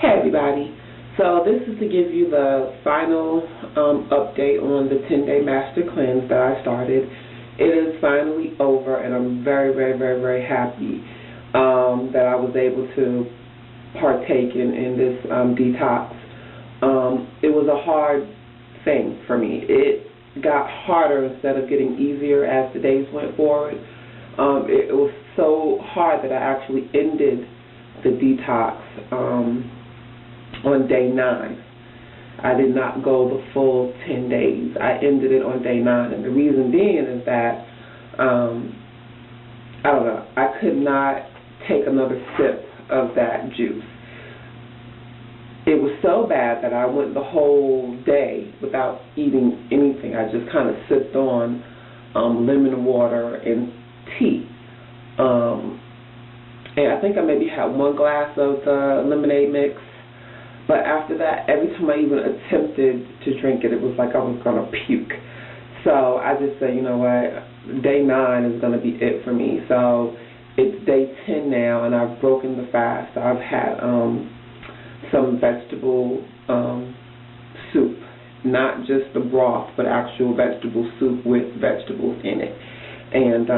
Hey everybody, so this is to give you the final update on the 10-day master cleanse that I started. It is finally over and I'm very, very, very, very happy that I was able to partake in this detox. It was a hard thing for me. It got harder instead of getting easier as the days went forward. It was so hard that I actually ended the detox on day 9. I did not go the full 10 days. I ended it on day 9, and the reason being is that I don't know. I could not take another sip of that juice. It was so bad that I went the whole day without eating anything. I just kind of sipped on lemon water and tea. And I think I maybe had 1 glass of the lemonade mix. But after that, every time I even attempted to drink it, it was like I was going to puke. So I just said, you know what, day 9 is going to be it for me. So it's day 10 now, and I've broken the fast. I've had some vegetable soup, not just the broth, but actual vegetable soup with vegetables in it. And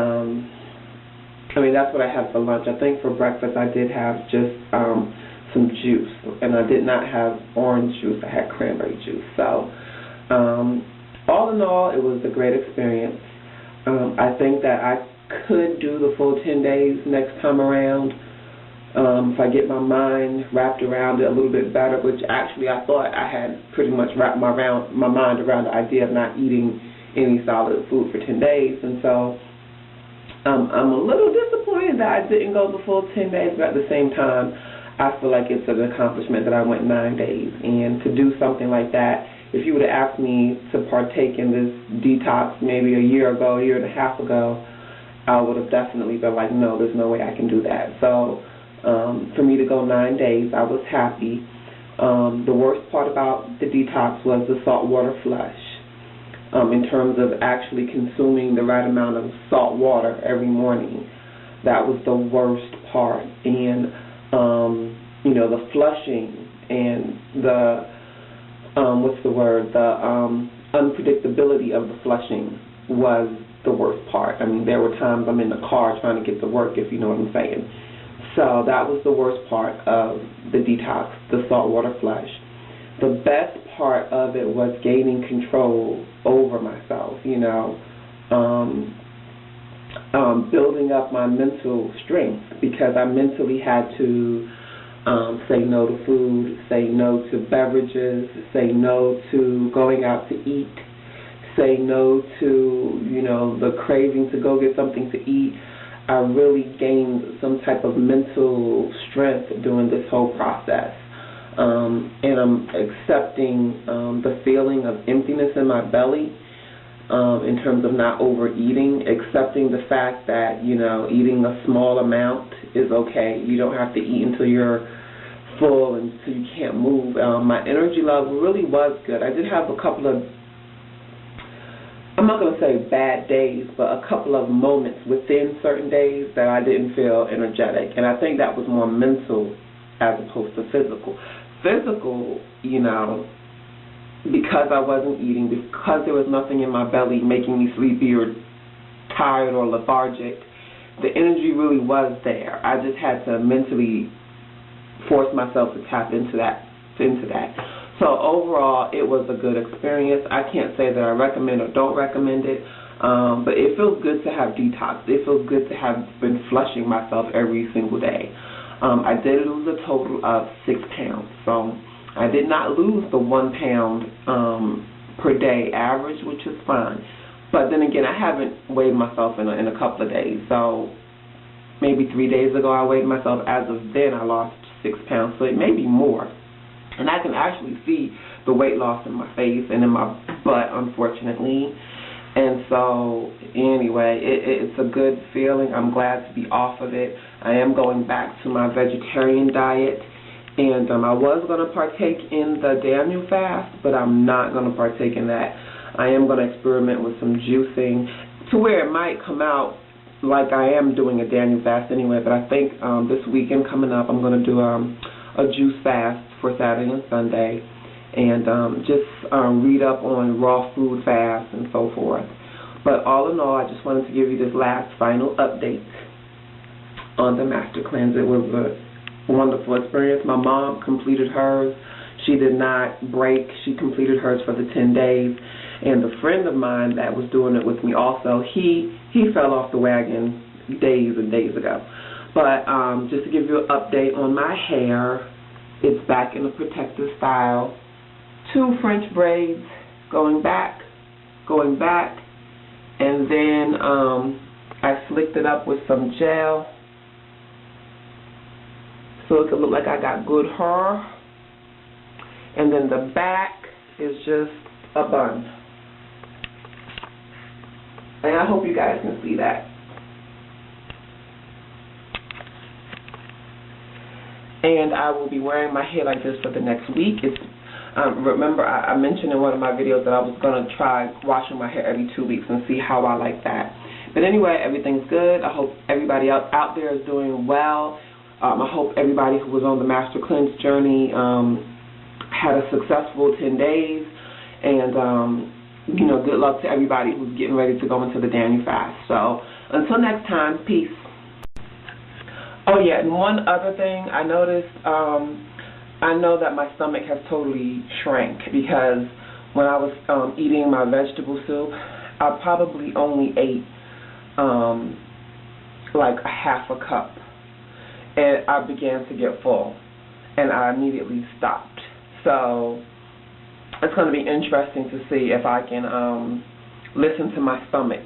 I mean, that's what I had for lunch. I think for breakfast I did have just some juice, and I did not have orange juice. I had cranberry juice. So all in all, it was a great experience. I think that I could do the full 10 days next time around if I get my mind wrapped around it a little bit better, which actually I thought I had pretty much wrapped my mind around the idea of not eating any solid food for 10 days. And so I'm a little disappointed that I didn't go the full 10 days, but at the same time, I feel like it's an accomplishment that I went 9 days. And to do something like that, if you would have asked me to partake in this detox maybe a year ago, a year and a half ago, I would have definitely been like, no, there's no way I can do that. So for me to go 9 days, I was happy. The worst part about the detox was the saltwater flush. In terms of actually consuming the right amount of salt water every morning, that was the worst part. And you know, the flushing and the unpredictability of the flushing was the worst part. I mean, there were times I'm in the car trying to get to work, if you know what I'm saying. So that was the worst part of the detox, the saltwater flush. The best part of it was gaining control over myself, you know, building up my mental strength, because I mentally had to say no to food, say no to beverages, say no to going out to eat, say no to, you know, the craving to go get something to eat. I really gained some type of mental strength during this whole process. And I'm accepting the feeling of emptiness in my belly in terms of not overeating, accepting the fact that, you know, eating a small amount is okay. You don't have to eat until you're full and so you can't move. My energy level really was good. I did have a couple of, I'm not going to say bad days, but a couple of moments within certain days that I didn't feel energetic. And I think that was more mental as opposed to physical. Physical, you know, because I wasn't eating, because there was nothing in my belly making me sleepy or tired or lethargic, the energy really was there. I just had to mentally force myself to tap into that. So overall, it was a good experience. I can't say that I recommend or don't recommend it, but it feels good to have detox. It feels good to have been flushing myself every single day. I did lose a total of 6 pounds, so I did not lose the 1 pound per day average, which is fine. But then again, I haven't weighed myself in a couple of days, so maybe 3 days ago I weighed myself. As of then, I lost 6 pounds, so it may be more. And I can actually see the weight loss in my face and in my butt, unfortunately. And so, anyway, it's a good feeling. I'm glad to be off of it. I am going back to my vegetarian diet. And I was going to partake in the Daniel fast, but I'm not going to partake in that. I am going to experiment with some juicing to where it might come out like I am doing a Daniel fast anyway. But I think this weekend coming up, I'm going to do a juice fast for Saturday and Sunday, and just read up on raw food fasts and so forth. But all in all, I just wanted to give you this last final update on the Master Cleanse. It was a wonderful experience. My mom completed hers. She did not break. She completed hers for the 10 days. And a friend of mine that was doing it with me also, he fell off the wagon days and days ago. But just to give you an update on my hair, it's back in the protective style. 2 French braids, going back, and then I slicked it up with some gel so it could look like I got good hair. And then the back is just a bun. And I hope you guys can see that. And I will be wearing my hair like this for the next week. It's remember, I mentioned in one of my videos that I was going to try washing my hair every 2 weeks and see how I like that. But anyway, everything's good. I hope everybody else out there is doing well. I hope everybody who was on the Master Cleanse journey had a successful 10 days. And, you know, good luck to everybody who's getting ready to go into the Daniel fast. So until next time, peace. Oh, yeah, and one other thing I noticed, I know that my stomach has totally shrank because when I was eating my vegetable soup, I probably only ate like a half a cup, and I began to get full, and I immediately stopped. So it's going to be interesting to see if I can listen to my stomach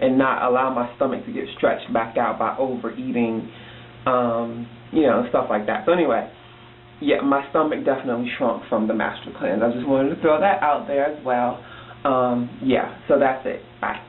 and not allow my stomach to get stretched back out by overeating, you know, stuff like that. So anyway, yeah, my stomach definitely shrunk from the Master Cleanse. I just wanted to throw that out there as well. Yeah, so that's it. Bye.